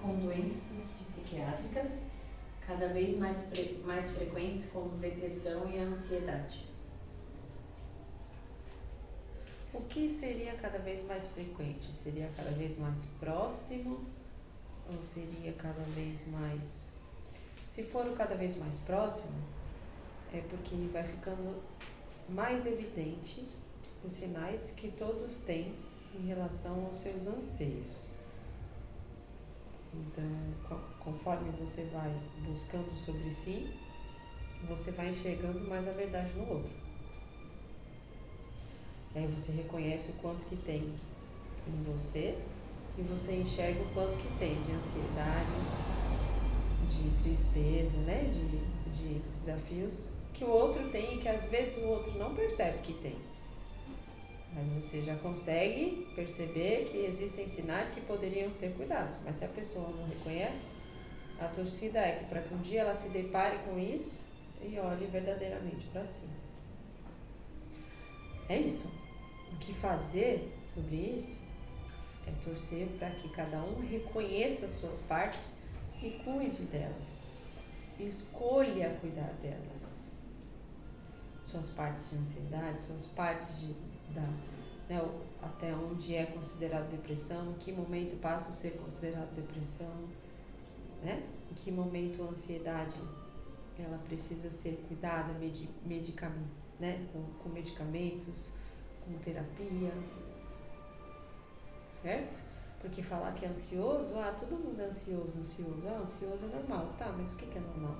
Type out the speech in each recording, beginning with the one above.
com doenças psiquiátricas cada vez mais frequentes, como depressão e ansiedade. O que seria cada vez mais frequente? Seria cada vez mais próximo? Ou seria cada vez mais... Se for o cada vez mais próximo, é porque vai ficando mais evidente os sinais que todos têm em relação aos seus anseios. Então, conforme você vai buscando sobre si, você vai enxergando mais a verdade no outro. Aí você reconhece o quanto que tem em você e você enxerga o quanto que tem de ansiedade, de tristeza, né? de desafios que o outro tem e que às vezes o outro não percebe que tem. Mas você já consegue perceber que existem sinais que poderiam ser cuidados. Mas se a pessoa não reconhece, a torcida é que para que um dia ela se depare com isso e olhe verdadeiramente para si. É isso. O que fazer sobre isso é torcer para que cada um reconheça as suas partes e cuide delas. Escolha cuidar delas. Suas partes de ansiedade, suas partes até onde é considerado depressão, em que momento passa a ser considerado depressão, né? Em que momento a ansiedade ela precisa ser cuidada né? com medicamentos, com terapia, certo? Porque falar que é ansioso, todo mundo é ansioso, ansioso é normal, tá, mas o que é normal?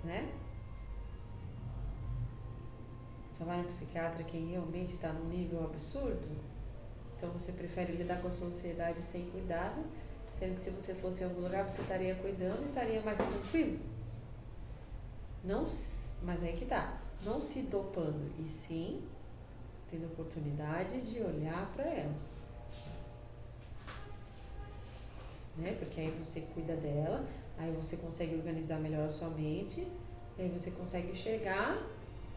Né? Só vai no psiquiatra quem realmente está num nível absurdo? Então você prefere lidar com a sua ansiedade sem cuidado, sendo que se você fosse em algum lugar você estaria cuidando e estaria mais tranquilo? Não, mas aí que tá, não se dopando, e sim tendo oportunidade de olhar para ela, né? Porque aí você cuida dela, aí você consegue organizar melhor a sua mente, aí você consegue enxergar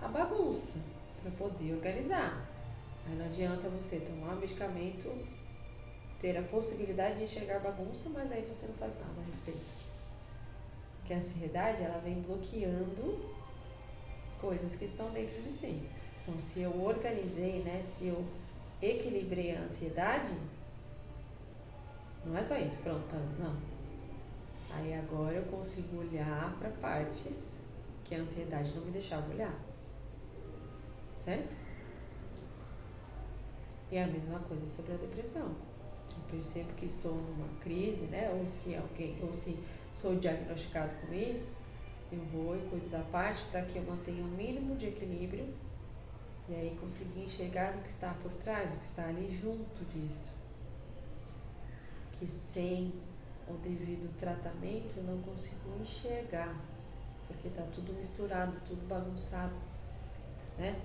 a bagunça para poder organizar. Aí não adianta você tomar medicamento, ter a possibilidade de enxergar a bagunça, mas aí você não faz nada a respeito. Porque a ansiedade, ela vem bloqueando coisas que estão dentro de si. Então, se eu organizei, né, se eu equilibrei a ansiedade, não é só isso, pronto, não. Aí agora eu consigo olhar para partes que a ansiedade não me deixava olhar. Certo? E a mesma coisa sobre a depressão. Eu percebo que estou numa crise, né? Ou se sou diagnosticado com isso, eu vou e cuido da parte para que eu mantenha um mínimo de equilíbrio e aí conseguir enxergar o que está por trás, o que está ali junto disso. Que sem o devido tratamento eu não consigo enxergar, porque está tudo misturado, tudo bagunçado, né?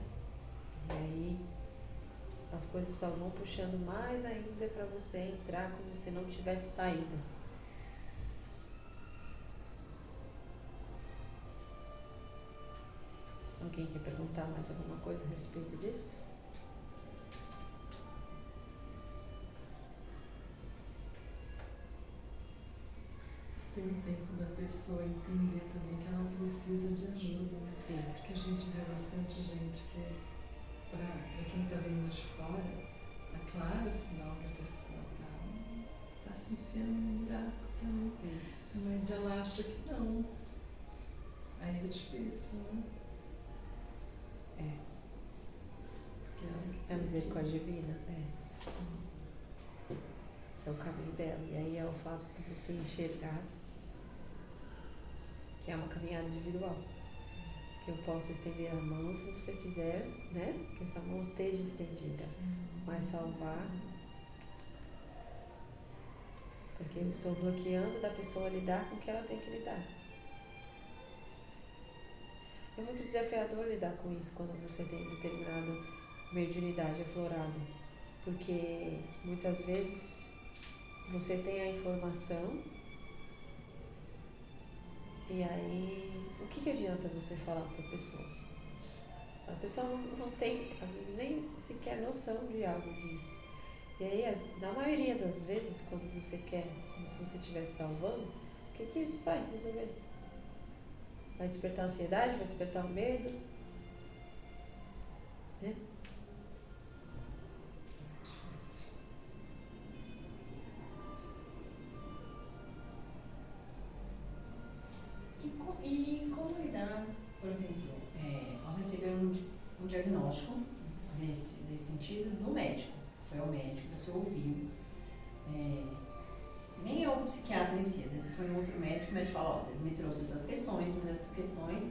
E aí as coisas só vão puxando mais ainda para você entrar como se não tivesse saída. Alguém quer perguntar mais alguma coisa a respeito disso? Tem o tempo da pessoa entender também que ela precisa de ajuda, né? Sim. Porque a gente vê bastante gente que, para quem está vendo de fora, tá claro o sinal que a pessoa tá se enfiando no buraco, tá? Mas ela acha que não. Aí é difícil, né? É a misericórdia divina, é o caminho dela. E aí é o fato de você enxergar que é uma caminhada individual. Que eu posso estender a mão se você quiser, né? Que essa mão esteja estendida. Sim. Mas salvar, porque eu estou bloqueando da pessoa lidar com o que ela tem que lidar. É muito desafiador lidar com isso quando você tem determinada mediunidade aflorada, porque muitas vezes você tem a informação e aí o que adianta você falar para a pessoa? A pessoa não tem, às vezes, nem sequer noção de algo disso. E aí, na maioria das vezes, quando você quer, como se você estivesse salvando, o que isso vai resolver? Vai despertar a ansiedade, vai despertar o medo, né? Difícil. E como lidar, por exemplo, ao receber um diagnóstico desse sentido no médico? Foi ao médico, você ouviu. Nem é o psiquiatra em si, às vezes foi um outro médico, o médico fala, ó, você me trouxe essas questões, mas essas questões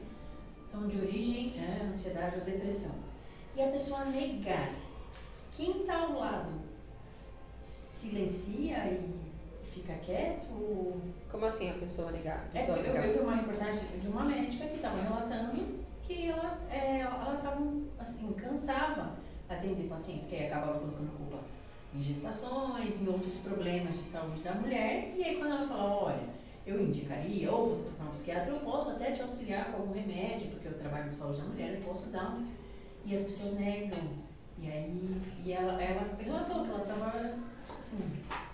são de origem ansiedade ou depressão. E a pessoa negar. Quem está ao lado silencia e fica quieto? Como assim a pessoa negar? Eu vi uma reportagem de uma médica que estava relatando que ela estava, assim, cansava atender pacientes, que aí acabava colocando culpa em gestações, em outros problemas de saúde da mulher, e aí quando ela falou, olha, eu indicaria, ou você procurar um psiquiatra, eu posso até te auxiliar com algum remédio, porque eu trabalho com saúde da mulher, eu posso dar um... E as pessoas negam. E aí, ela relatou que ela estava, assim,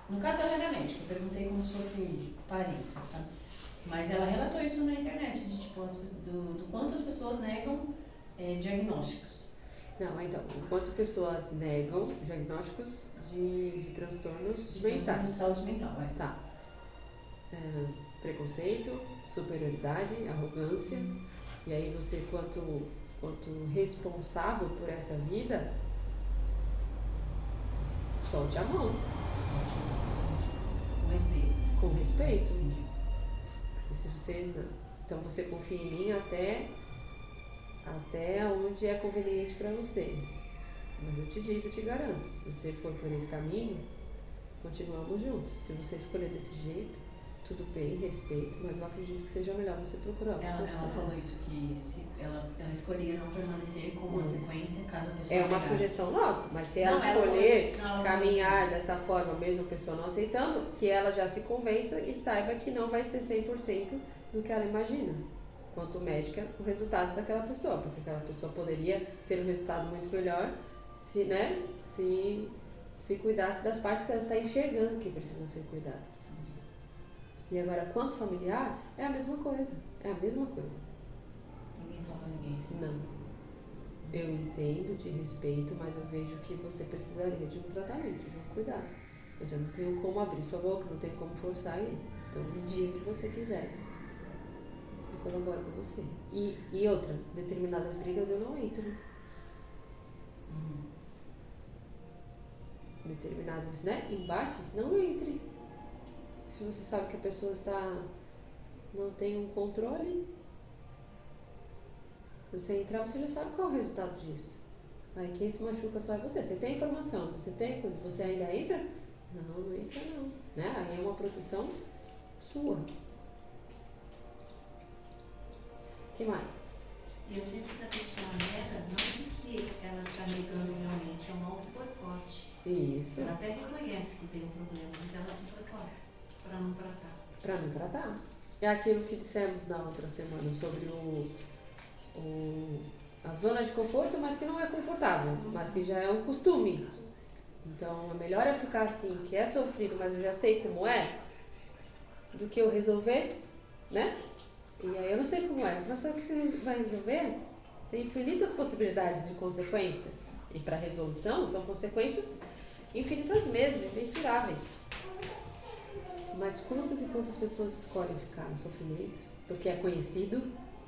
no caso ela era médica, eu perguntei como se fosse parente, sabe? Mas ela relatou isso na internet, de, tipo, do quanto as pessoas negam diagnósticos. Não, então, enquanto pessoas negam diagnósticos de transtornos De mentais. saúde mental, Tá. Preconceito, superioridade, arrogância. E aí você, quanto responsável por essa vida, solte a mão. Com respeito. Com respeito. Entendi. E se você não. Então você confia em mim até onde é conveniente para você. Mas eu te digo, te garanto, se você for por esse caminho, continuamos juntos. Se você escolher desse jeito, tudo bem, respeito, mas eu acredito que seja melhor você procurar. Ela falou isso, que se ela escolhia não permanecer com uma sequência, caso a pessoa É uma negasse. sugestão nossa, mas se ela escolher caminhar dessa forma, mesmo a pessoa não aceitando, que ela já se convença e saiba que não vai ser 100% do que ela imagina. Quanto médica, o resultado daquela pessoa, porque aquela pessoa poderia ter um resultado muito melhor se cuidasse das partes que ela está enxergando que precisam ser cuidadas. E agora, quanto familiar, é a mesma coisa. É a mesma coisa. Ninguém salva ninguém. Não. Eu entendo, te respeito, mas eu vejo que você precisaria de um tratamento, de um cuidado. Eu já não tenho como abrir sua boca, não tenho como forçar isso. Então, no dia que você quiser, eu colaboro com você. E outra, determinadas brigas eu não entro. Determinados, embates, não entre. Se você sabe que a pessoa não tem um controle, se você entrar, você já sabe qual é o resultado disso. Aí quem se machuca só é você. Você tem informação, você tem coisa, você ainda entra? Não entra não. Aí é uma proteção sua. O que mais? E às vezes a pessoa nega não porque ela está negando realmente, é um auto-boicote. Isso. Ela até reconhece que tem um problema, mas ela se boicota para não tratar. Para não tratar. É aquilo que dissemos na outra semana sobre a zona de conforto, mas que não é confortável, mas que já é um costume. Então, é melhor eu ficar assim, que é sofrido, mas eu já sei como é, do que eu resolver, né? E aí eu não sei como é. Mas só que você vai resolver, tem infinitas possibilidades de consequências. E para resolução, são consequências infinitas mesmo, imensuráveis. Mas quantas e quantas pessoas escolhem ficar no sofrimento? Porque é conhecido,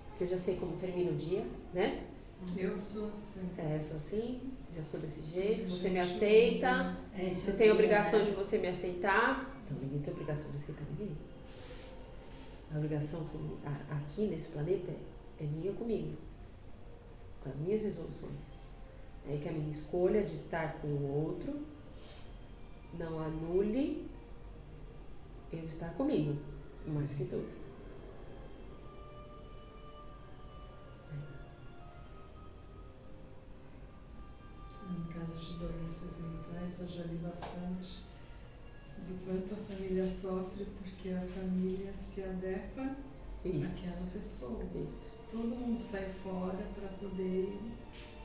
porque eu já sei como termina o dia, né? Eu sou assim. Eu sou assim, já sou desse jeito, você me aceita, você tem a obrigação de você me aceitar. Então ninguém tem obrigação de aceitar ninguém. A obrigação aqui nesse planeta é minha comigo, com as minhas resoluções. É que a minha escolha de estar com o outro não anule eu estar comigo, mais que tudo. Em casos de doenças mentais, eu já li bastante do quanto a família sofre porque a família se adequa àquela pessoa. Isso. Todo mundo sai fora para poder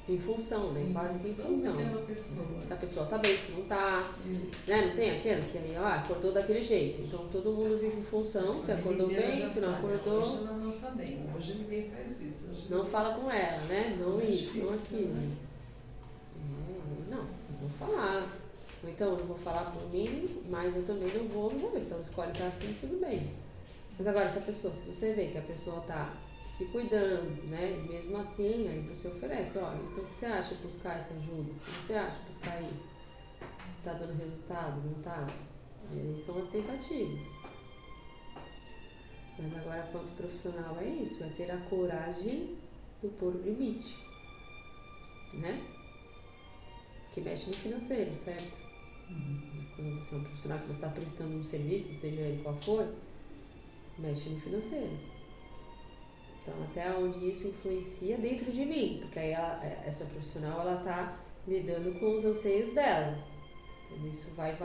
Em função, né? Quase que em função. daquela pessoa. Se a pessoa tá bem, se não tá, Isso. né? Não tem aquele que aí, ó, acordou daquele jeito. Então todo mundo vive em função, se acordou bem, se não acordou, Hoje ela não tá bem, hoje ninguém faz isso. Hoje não fala com ela, né? Não É isso, não difícil, aquilo. né? Não vou falar. Ou então eu não vou falar por mim, mas eu também não vou ver. Se ela escolhe estar assim, tudo bem. Mas agora, se a pessoa, se você vê que a pessoa tá se cuidando, né? E mesmo assim, aí você oferece, olha, então o que você acha de buscar essa ajuda? Se você acha de buscar isso? Se tá dando resultado, não tá? E aí são as tentativas. Mas agora, quanto profissional, é isso, é ter a coragem do pôr o limite, né? Que mexe no financeiro, certo? Quando você é um profissional que você está prestando um serviço, seja ele qual for, mexe no financeiro. Então, até onde isso influencia dentro de mim, porque aí essa profissional, ela tá lidando com os anseios dela. Então, isso vale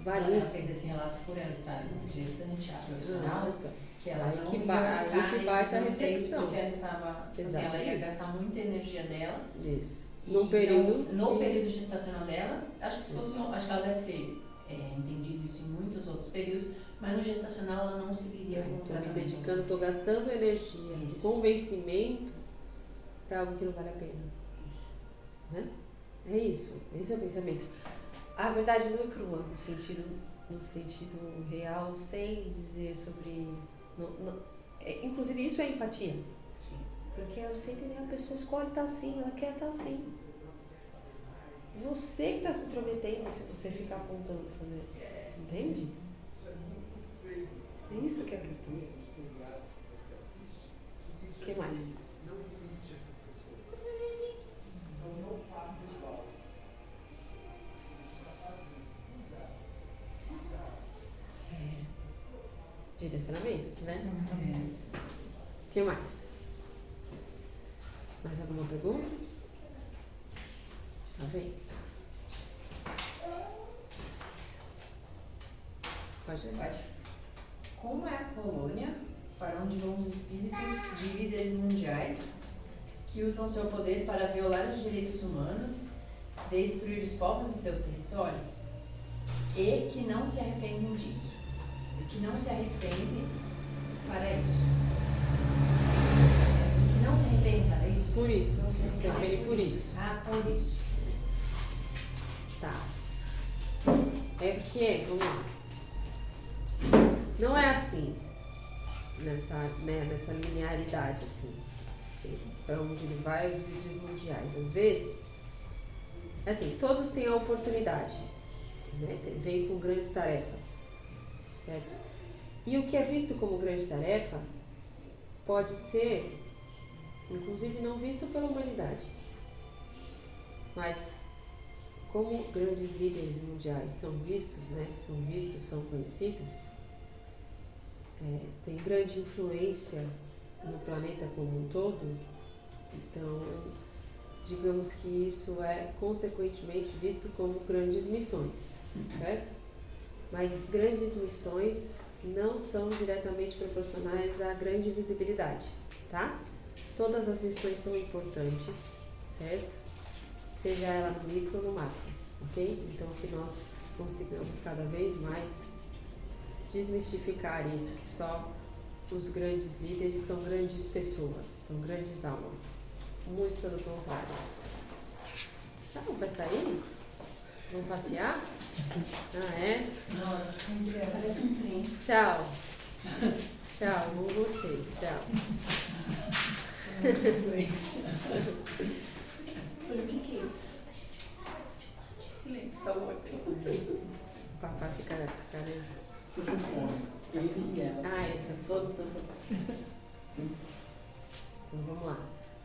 Ela isso. fez esse relato por ela estar gestante, a profissional, Então, que ela aí não que ia ba- focar aí que nesses bate a anseios reflexão. porque ela estava, tipo assim, ela ia Exatamente. gastar muita energia dela. Isso. E Num período. no período gestacional dela, acho que se fosse acho que ela deve ter entendido isso em muitos outros períodos, mas no gestacional ela não seguiria com o Estou me tratamento. dedicando, estou gastando energia, Isso. convencimento para algo que não vale a pena. Né? É isso, esse é o pensamento. A verdade não é crua, no sentido real, sem dizer sobre. Inclusive, isso é empatia. Porque você entender, a pessoa escolhe estar assim, ela quer estar assim. Você que está se prometendo se você ficar apontando para fazer. Entende? É isso que é a questão. O que mais? Direcionamentos, né? O que mais? Mais alguma pergunta? Tá bem? Pode ir. Pode. Como é a colônia para onde vão os espíritos de líderes mundiais que usam seu poder para violar os direitos humanos, destruir os povos e seus territórios, e que não se arrependem disso, e que não se arrependem para isso, e que não se arrependem para isso? Por isso, Não se se arrepende por isso. Ah, por isso. Tá. É porque, vamos lá. Não é assim, nessa linearidade, assim, para onde ele vai, os líderes mundiais. Às vezes, assim, todos têm a oportunidade, né? Vem com grandes tarefas, certo? E o que é visto como grande tarefa pode ser, inclusive, não visto pela humanidade, mas como grandes líderes mundiais são vistos, né? São conhecidos, tem grande influência no planeta como um todo, então digamos que isso é consequentemente visto como grandes missões, certo? Mas grandes missões não são diretamente proporcionais à grande visibilidade, tá? Todas as missões são importantes, certo? Seja ela no micro ou no macro, ok? Então que nós consigamos cada vez mais desmistificar isso, que só os grandes líderes são grandes pessoas, são grandes almas. Muito pelo contrário. Tá, não vai sair? Vamos passear? Ah, é? Não, parece um trem. Tchau. Tchau, amo vocês. Tchau. Falei, o que é isso? Silêncio, tá muito. O papai fica nervoso. Tô com fome. Ele e ela. Ah, ele faz todos estão.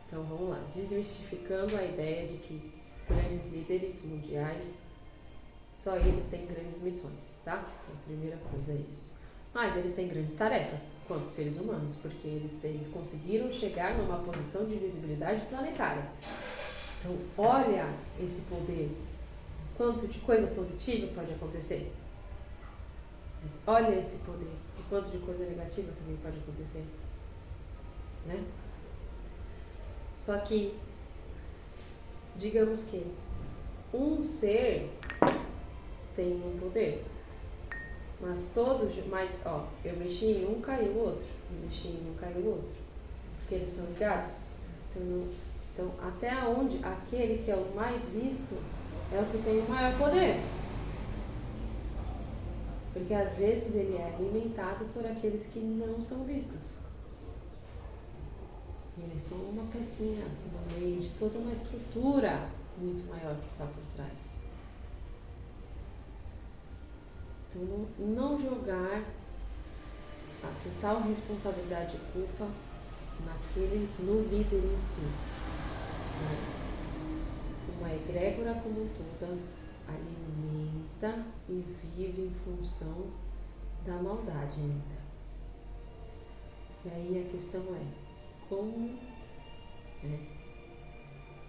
Então vamos lá. Desmistificando a ideia de que grandes líderes mundiais, só eles têm grandes missões, tá? Então, a primeira coisa é isso. Mas eles têm grandes tarefas, quanto seres humanos, porque eles conseguiram chegar numa posição de visibilidade planetária. Então, olha esse poder. Quanto de coisa positiva pode acontecer. Mas olha esse poder. E quanto de coisa negativa também pode acontecer. Né? Só que, digamos que um ser tem um poder, mas eu mexi em um, caiu o outro, eu mexi em um, caiu o outro, porque eles são ligados. Então, até onde aquele que é o mais visto é o que tem o maior poder. Porque às vezes ele é alimentado por aqueles que não são vistos. E ele é só uma pecinha no meio de toda uma estrutura muito maior que está por trás. Então, não jogar a total responsabilidade e culpa no líder em si, mas uma egrégora como toda alimenta e vive em função da maldade ainda. E aí a questão é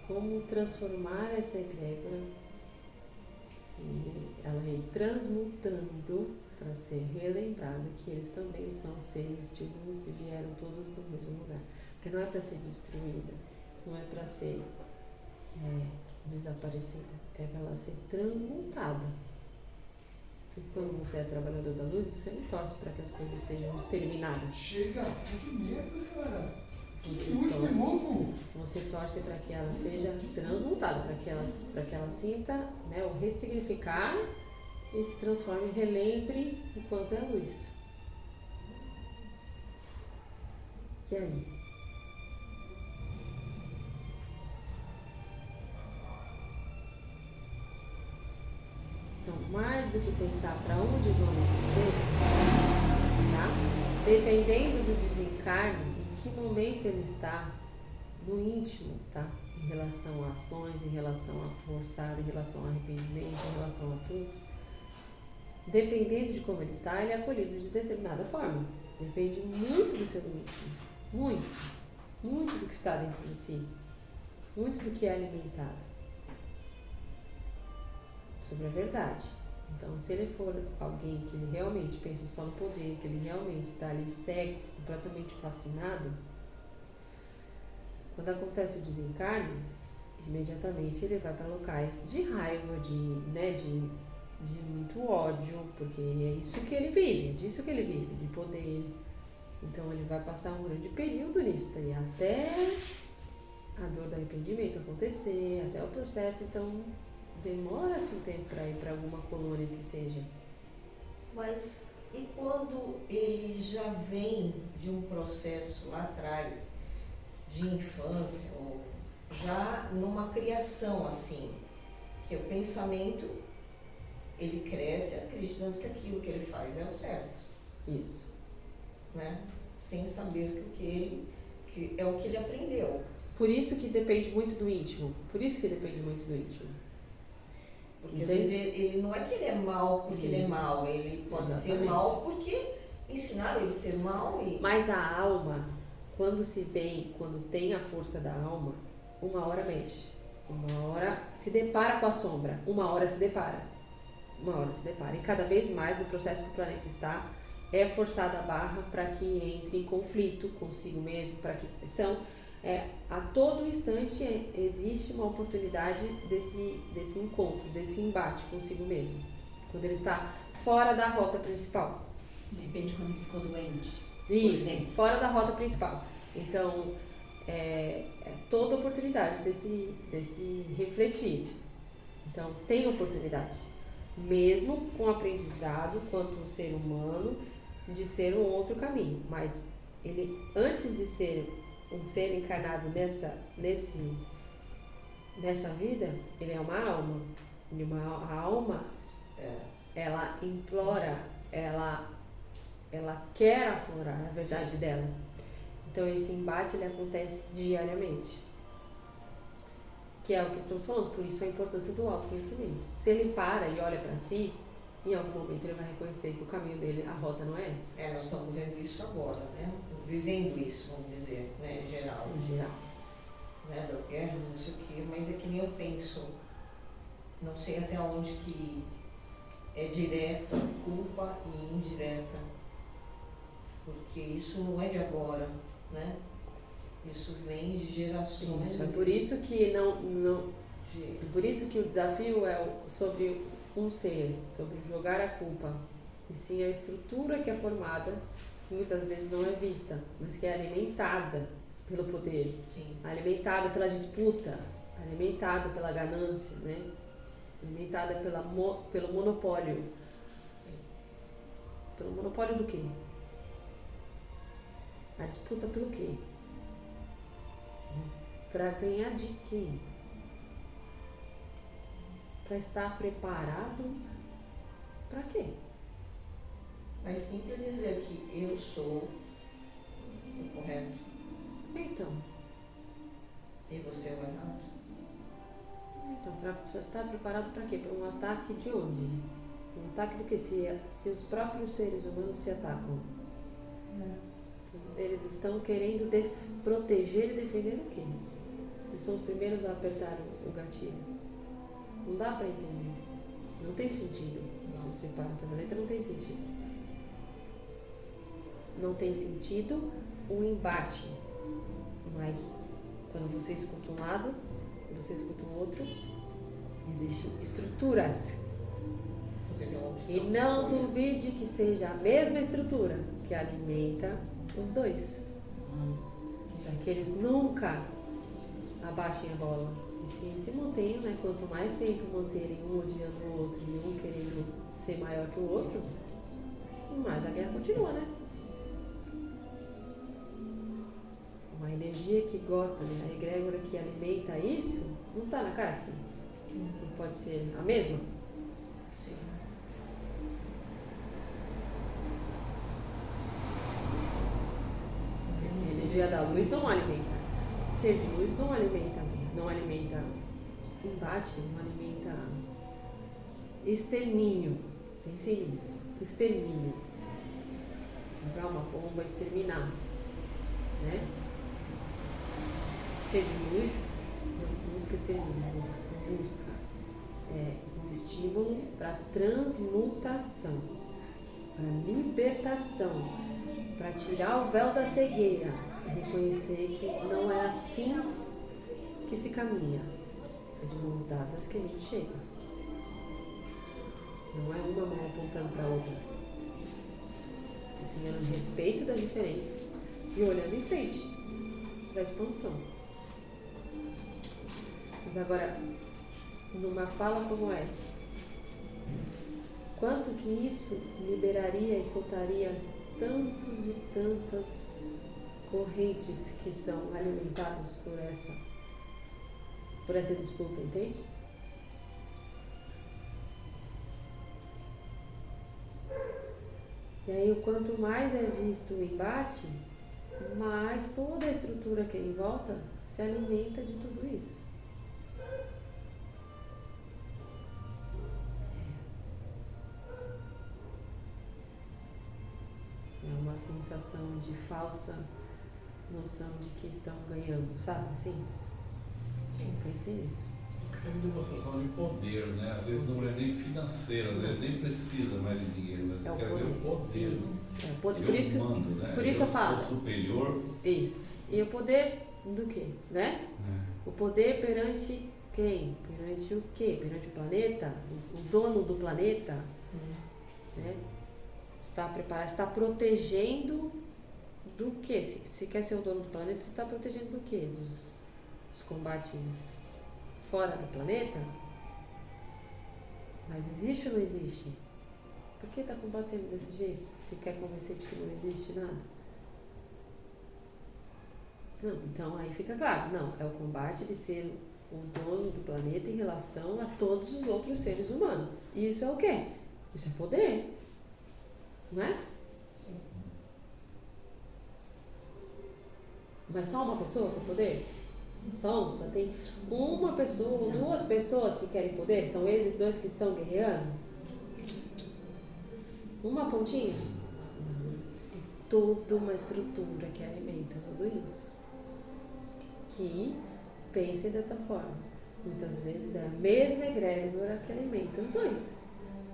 como transformar essa egrégora e ela ir transmutando para ser relembrado que eles também são seres de luz e vieram todos do mesmo lugar. Porque não é para ser destruída, não é para ser desaparecida, é para ela ser transmutada. Porque quando você é trabalhador da luz, você não torce para que as coisas sejam exterminadas. Chega, que merda, cara. Você torce para que ela seja transmutada, para que ela sinta, né, o ressignificar e se transforme, relembre o quanto é luz. E aí? Então, mais do que pensar para onde vão esses seres, tá? Dependendo do desencarne, em que momento ele está no íntimo, tá? Em relação a ações, em relação a forçado, em relação a arrependimento, em relação a tudo. Dependendo de como ele está, ele é acolhido de determinada forma. Depende muito do seu íntimo. Muito do que está dentro de si. Muito do que é alimentado. Sobre a verdade. Então, se ele for alguém que ele realmente pensa só no poder, que ele realmente está ali cego, completamente fascinado, quando acontece o desencarne, imediatamente ele vai para locais de raiva, de muito ódio, porque é isso que ele vive, é disso que ele vive, de poder. Então ele vai passar um grande período nisso daí, até a dor do arrependimento acontecer, até o processo. Então demora-se um tempo para ir para alguma colônia que seja. Mas e quando ele já vem de um processo lá atrás, de infância, ou já numa criação assim, que o pensamento, ele cresce acreditando que aquilo que ele faz é o certo. Isso. Né? Sem saber que é o que ele aprendeu. Por isso que depende muito do íntimo. Porque às vezes ele não é que ele é mau porque ele é mau, ele pode ser mau porque ensinaram ele a ser mau. Mas a alma, quando tem a força da alma, uma hora mexe, uma hora se depara com a sombra, uma hora se depara. E cada vez mais no processo que o planeta está, é forçada a barra para que entre em conflito consigo mesmo, para que a todo instante existe uma oportunidade desse encontro, desse embate consigo mesmo, quando ele está fora da rota principal. Depende quando ele ficou doente. Isso, fora da rota principal. Então, é toda oportunidade desse refletir. Então, tem oportunidade, mesmo com aprendizado quanto ser humano, de ser um outro caminho. Mas ele, antes de ser um ser encarnado nessa vida, ele é uma alma. A alma, ela implora, ela quer aflorar a verdade dela. Então esse embate ele acontece diariamente, que é o que estamos falando. Por isso a importância do autoconhecimento. Se ele para e olha para si, em algum momento ele vai reconhecer que o caminho dele, a rota não é essa. Nós estamos vendo isso agora, né? Vivendo isso, vamos dizer, né? Em geral. Né? Das guerras, não sei o quê, mas é que nem eu penso, não sei até onde que é direta culpa e indireta, porque isso não é de agora, né? Isso vem de gerações. Isso, é por isso que é por isso que o desafio é sobre um ser, sobre jogar a culpa, e sim a estrutura que é formada, que muitas vezes não é vista, mas que é alimentada pelo poder, Sim. alimentada pela disputa, alimentada pela ganância, né? Alimentada pelo monopólio. Sim. Pelo monopólio do quê? A disputa pelo quê? Para ganhar de quem? Para estar preparado para quê? Mas simples dizer que eu sou o correto Então, e você é o errado. para estar preparado para quê? Para um ataque de onde? Um ataque do que? Se os próprios seres humanos se atacam. Eles estão querendo proteger e defender o quê? Eles são os primeiros a apertar o gatilho. Não dá para entender. Não tem sentido. Se você para pela letra, não tem sentido. Não tem sentido um embate. Mas quando você escuta um lado, você escuta o outro, existem estruturas. Você tem uma opção. E não duvide que seja a mesma estrutura que alimenta os dois. Para que eles nunca abaixem a bola. E se mantenham, né? Quanto mais tempo manterem um odiando o outro e um querendo ser maior que o outro, mais a guerra continua, né? Uma energia que gosta, né? A egrégora que alimenta isso, não está na cara que pode ser a mesma. A energia da luz não alimenta. Ser de luz não alimenta embate, não alimenta extermínio. Pensei nisso. Extermínio. Comprar uma bomba, exterminar. Né? Ser de luz não busca extermínio, busca um estímulo para transmutação, para libertação, para tirar o véu da cegueira e reconhecer que não é assim que se caminha. É de mãos dadas que a gente chega. Não é uma mão apontando para a outra. Ensinando respeito das diferenças e olhando em frente para a expansão. Mas agora, numa fala como essa, quanto que isso liberaria e soltaria tantos e tantas correntes que são alimentadas por essa disputa, entende? E aí, o quanto mais é visto o embate, mais toda a estrutura que é em volta se alimenta de tudo isso. É uma sensação de falsa noção de que estão ganhando, sabe assim? Sim, pensei nisso. Isso é uma demonstração de poder, né? Às vezes não é nem financeiro, às vezes nem precisa mais de dinheiro, mas É o quer ver o poder. Isso. É o poder. Eu mando, né? Por isso eu falo. Sou superior. Isso. E o poder do quê, né? O poder perante quem? Perante o quê? Perante o planeta? O dono do planeta? Né? Está preparado, está protegendo do quê? Se quer ser o dono do planeta, você está protegendo do quê? Dos combates fora do planeta? Mas existe ou não existe? Por que está combatendo desse jeito? Se quer convencer de que não existe nada? Não, então aí fica claro, não, é o combate de ser o dono do planeta em relação a todos os outros seres humanos. E isso é o quê? Isso é poder, não é? Mas só uma pessoa com poder? Só tem uma pessoa ou duas pessoas que querem poder? São eles dois que estão guerreando? Uma pontinha? Não. É toda uma estrutura que alimenta tudo isso. Que pensem dessa forma. Muitas vezes é a mesma egrégora que alimenta os dois.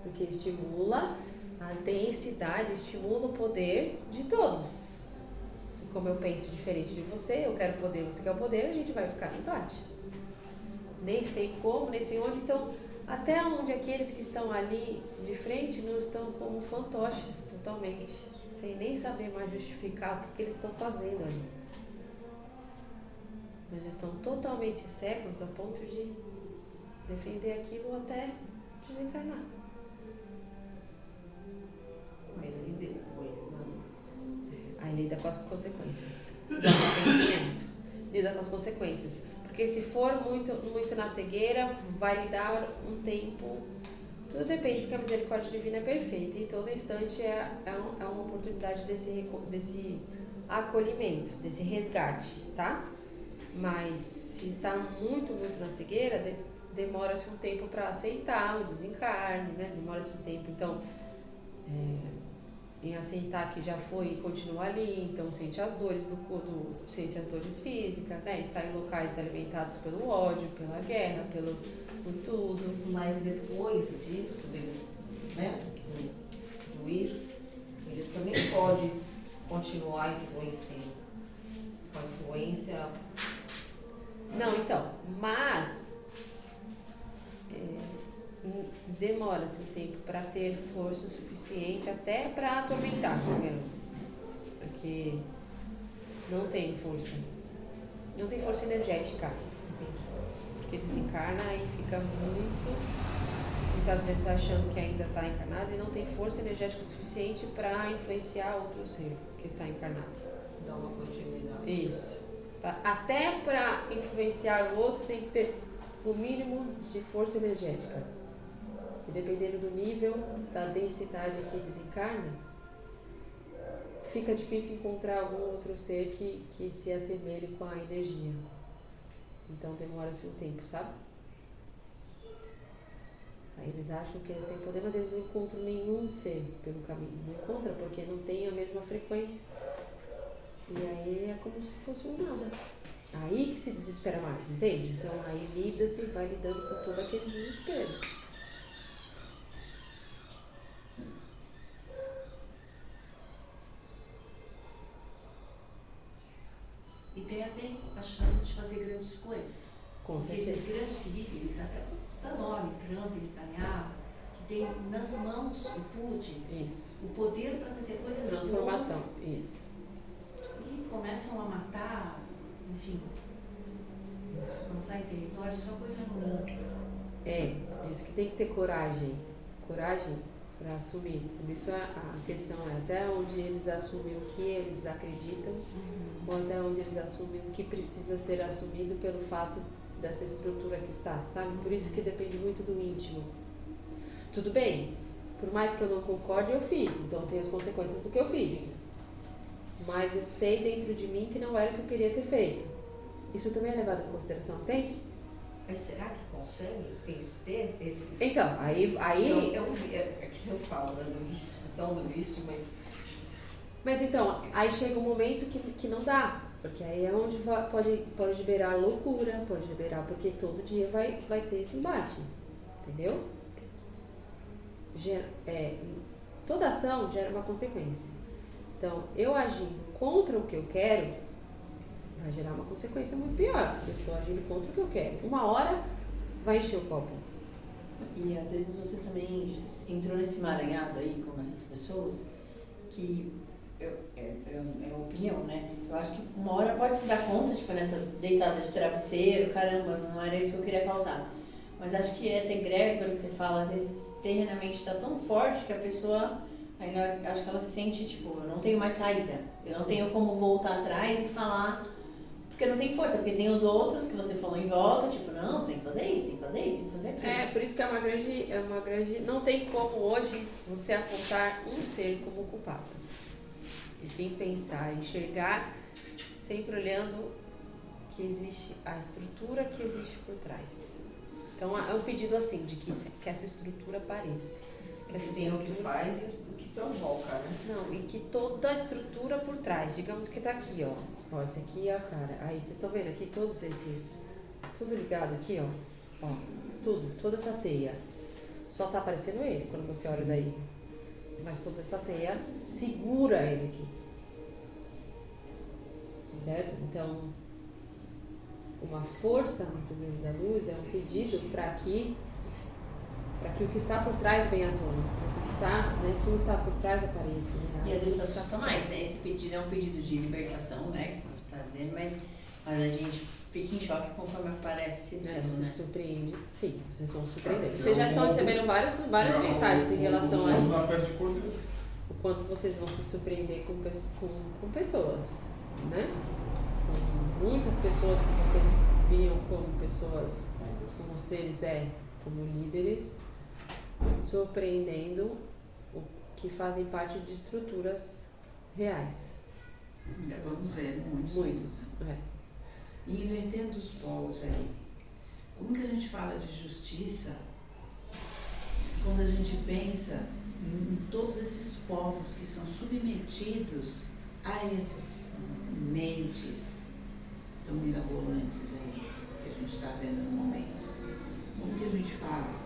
Porque estimula a densidade, estimula o poder de todos. como eu penso diferente de você, eu quero poder, você quer o poder, a gente vai ficar no embate. Nem sei como, nem sei onde, então até onde aqueles que estão ali de frente não estão como fantoches totalmente, sem nem saber mais justificar o que eles estão fazendo ali. Mas estão totalmente cegos a ponto de defender aquilo até desencarnar. Mas e depois, não? Aí lida com as consequências. Dá conhecimento. Lida com as consequências. Porque se for muito na cegueira, vai lhe dar um tempo. Tudo depende, porque a misericórdia divina é perfeita. E todo instante é uma oportunidade desse acolhimento, desse resgate, tá? Mas se está muito na cegueira, demora-se um tempo para aceitar o desencarne, né? Demora-se um tempo, então, em aceitar que já foi e continua ali, então sente as dores sente as dores físicas, né? Está em locais alimentados pelo ódio, pela guerra, por tudo. Mas depois disso, eles, né, do ir, eles também podem continuar influenciando. Com a influência. Não, então, mas demora-se um tempo para ter força suficiente até para atormentar, tá vendo? Porque não tem força energética, entende? Porque desencarna e fica muitas vezes achando que ainda está encarnado e não tem força energética suficiente para influenciar outro ser que está encarnado. Dá uma continuidade. Isso. Até para influenciar o outro tem que ter o mínimo de força energética. E dependendo do nível, da densidade que desencarna, fica difícil encontrar algum outro ser que se assemelhe com a energia. Então demora-se um tempo, sabe? Aí eles acham que eles têm poder, mas eles não encontram nenhum ser pelo caminho. Não encontram porque não tem a mesma frequência. E aí é como se fosse um nada. Aí que se desespera mais, entende? Então aí lida-se e vai lidando com todo aquele desespero. E tem até a chance de fazer grandes coisas. Com Porque certeza. esses grandes líderes, até o nome, Trump, Netanyahu, que tem nas mãos o Putin, Isso. o poder para fazer coisas Transformação. boas, Isso. e começam a matar, enfim, avançar em território, só coisa ruim. É, isso que tem que ter coragem. Coragem para assumir. Por isso a questão é até onde eles assumem o que eles acreditam, ou até onde eles assumem o que precisa ser assumido pelo fato dessa estrutura que está, sabe? Por isso que depende muito do íntimo. Tudo bem, por mais que eu não concorde, eu fiz, então eu tenho as consequências do que eu fiz. Mas eu sei dentro de mim que não era o que eu queria ter feito. Isso também é levado em consideração, entende? Mas será que consegue ter esses... Então, aí... Eu falo, né, do vício, então do vício, Mas então, aí chega um momento que não dá, porque aí é onde pode liberar loucura, pode liberar, porque todo dia vai ter esse embate, entendeu? Toda ação gera uma consequência. Então, eu agindo contra o que eu quero, vai gerar uma consequência muito pior, porque eu estou agindo contra o que eu quero. Uma hora vai encher o copo. E às vezes você também entrou nesse emaranhado aí com essas pessoas que é opinião, né? Eu acho que uma hora pode se dar conta, tipo, nessas deitadas de travesseiro, caramba, não era isso que eu queria causar. Mas acho que essa egrégora que você fala, às vezes terrenamente está tão forte que a pessoa, aí acho que ela se sente, tipo, eu não tenho mais saída, eu não tenho como voltar atrás e falar, porque não tem força, porque tem os outros que você falou em volta, tipo, não, você tem que fazer isso, tem que fazer isso, tem que fazer aquilo. Por isso que é uma grande. Não tem como hoje você apontar um ser como culpado. E sim pensar, enxergar, sempre olhando que existe a estrutura que existe por trás. Então é um pedido assim, de que essa estrutura apareça. Esse tem o que faz e o que provoca, né? Não, e que toda a estrutura por trás, digamos que tá aqui, ó. Ó, esse aqui é a cara. Aí vocês estão vendo aqui todos esses. Tudo ligado aqui, ó. Ó, toda essa teia. Só tá aparecendo ele quando você olha daí. Mas toda essa teia segura ele aqui. certo? Então, uma força muito grande da luz é um pedido para que o que está por trás venha à tona, para que está, né, quem está por trás apareça. Né? E às vezes assusta mais, né? Esse pedido é um pedido de libertação, né? Como você está dizendo, mas a gente fica em choque conforme aparece tudo, Você né? surpreende. Sim, vocês vão surpreender. Porque Vocês já é um estão mundo- recebendo várias mensagens em relação a na isso. pele de cordeiro. O quanto vocês vão se surpreender com pessoas, né? Com muitas pessoas que vocês viam como pessoas, como seres, como líderes, surpreendendo o que fazem parte de estruturas reais. Ainda vamos ver muitos. Muitos. E invertendo os polos aí, como que a gente fala de justiça quando a gente pensa em todos esses povos que são submetidos a essas mentes tão mirabolantes aí que a gente está vendo no momento? Como que a gente fala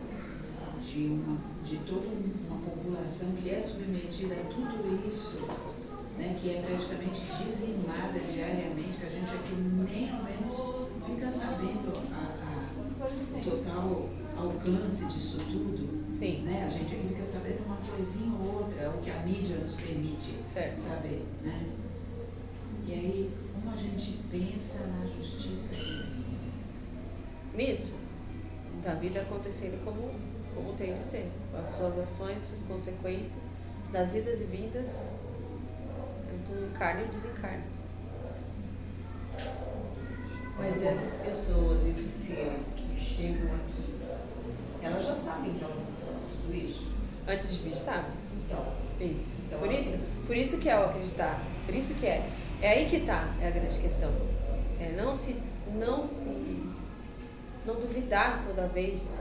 de toda uma população que é submetida a tudo isso, né, que é praticamente dizimada diariamente, que a gente aqui nem ao menos fica sabendo o total alcance disso tudo? Sim. Né? A gente aqui fica sabendo uma coisinha ou outra, é o que a mídia nos permite Certo. saber, né? E aí, como a gente pensa na justiça divina? Nisso, da vida acontecendo como tem que ser, com as suas ações, suas consequências, das idas e vindas, do encarne e desencarne. Mas essas pessoas, esses seres que chegam aqui, elas já sabem que elas vão passar por tudo isso? Antes de vir, sabe? Então, Isso. Então, Por isso que é o acreditar. Por isso que é. É aí que tá, é a grande questão. É não duvidar toda vez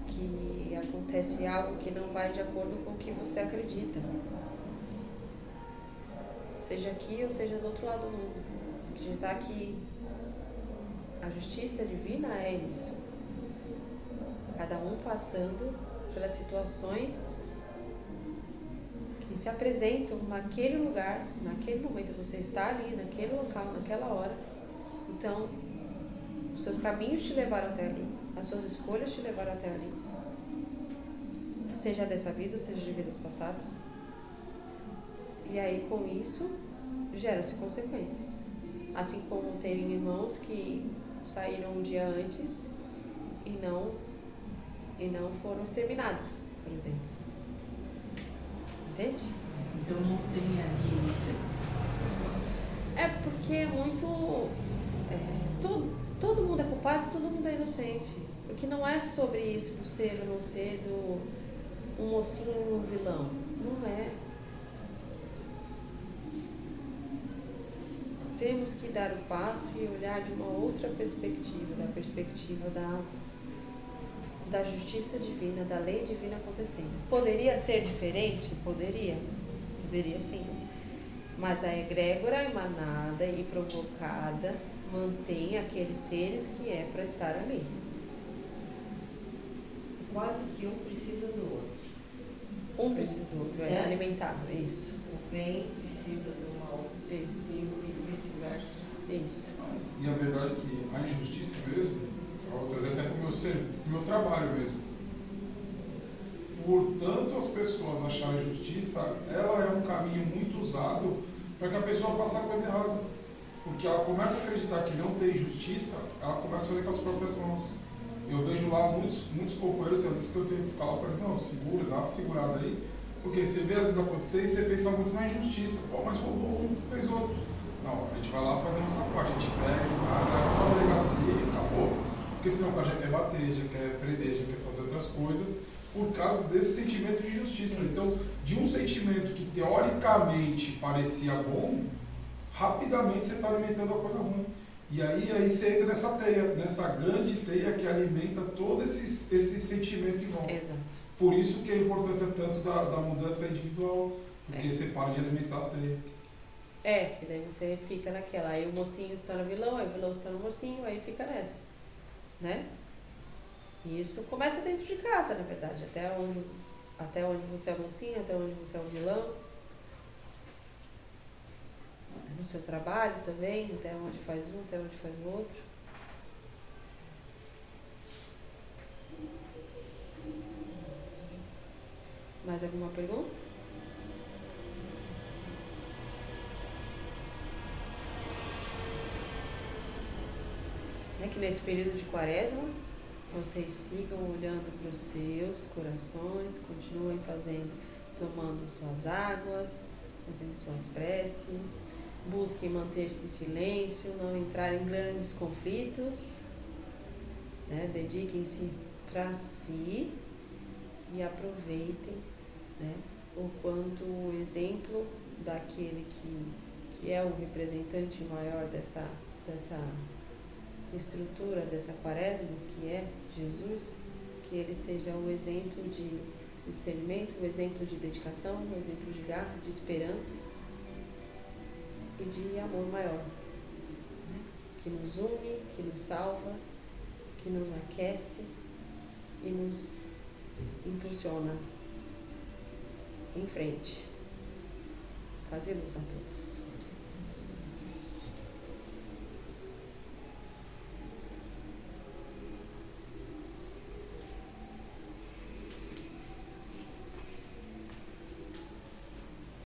que acontece algo que não vai de acordo com o que você acredita. Seja aqui ou seja do outro lado do mundo. Acreditar que a justiça divina é isso. Cada um passando pelas situações que se apresentam naquele lugar, naquele momento. Você está ali, naquele local, naquela hora. Então, os seus caminhos te levaram até ali. As suas escolhas te levaram até ali. Seja dessa vida ou seja de vidas passadas. E aí, com isso, geram-se consequências. Assim como tem irmãos que saíram um dia antes e não foram exterminados, por exemplo. Entende? Então não tem ali inocentes. É porque é muito... todo mundo é culpado, todo mundo é inocente. Porque não é sobre isso do ser ou não ser, do um mocinho ou um vilão. Não é. Temos que dar o passo e olhar de uma outra perspectiva, da perspectiva da justiça divina, da lei divina acontecendo. Poderia ser diferente? Poderia. Poderia sim. Mas a egrégora emanada e provocada mantém aqueles seres que é para estar ali. quase que um precisa do outro. Um precisa do outro, é alimentado, isso. O bem precisa do mal. Isso. E vice-versa. Isso. E a verdade é que a injustiça mesmo, eu vou trazer até para o meu trabalho mesmo. Portanto, as pessoas acharem justiça, ela é um caminho muito usado para que a pessoa faça a coisa errada. Porque ela começa a acreditar que não tem justiça, ela começa a fazer com as próprias mãos. Eu vejo lá muitos companheiros, às vezes que eu tenho que ficar lá, parece, não, segura, dá uma segurada aí. Porque você vê às vezes acontecer e você pensa muito na injustiça. Pô, mas roubou um, fez outro. Não, a gente vai lá fazer a nossa parte, a gente pega o cara, leva para a delegacia e acabou. Porque senão o cara já quer bater, já quer prender, já quer fazer outras coisas, por causa desse sentimento de justiça. Isso. Então, de um sentimento que teoricamente parecia bom, rapidamente você está alimentando a coisa ruim. E aí você entra nessa teia, nessa grande teia que alimenta todo esse sentimento em volta. Exato. Por isso que a importância tanto da mudança individual, porque você para de alimentar a teia. Porque daí você fica naquela, aí o mocinho se torna vilão, aí o vilão se torna mocinho, aí fica nessa, né? E isso começa dentro de casa, na verdade, até onde você é o mocinho, até onde você é o vilão. no seu trabalho também, até onde faz um, até onde faz o outro. Mais alguma pergunta? É que nesse período de quaresma, vocês sigam olhando para os seus corações, continuem tomando suas águas, fazendo suas preces, busquem manter-se em silêncio, não entrar em grandes conflitos, né? Dediquem-se para si e aproveitem, né, o quanto o exemplo daquele que é o representante maior dessa estrutura, dessa quaresma, que é Jesus, que ele seja o exemplo de discernimento, o exemplo de dedicação, o exemplo de garra, de esperança e de amor maior, né, que nos une, que nos salva, que nos aquece e nos impulsiona em frente. Fazer luz a todos.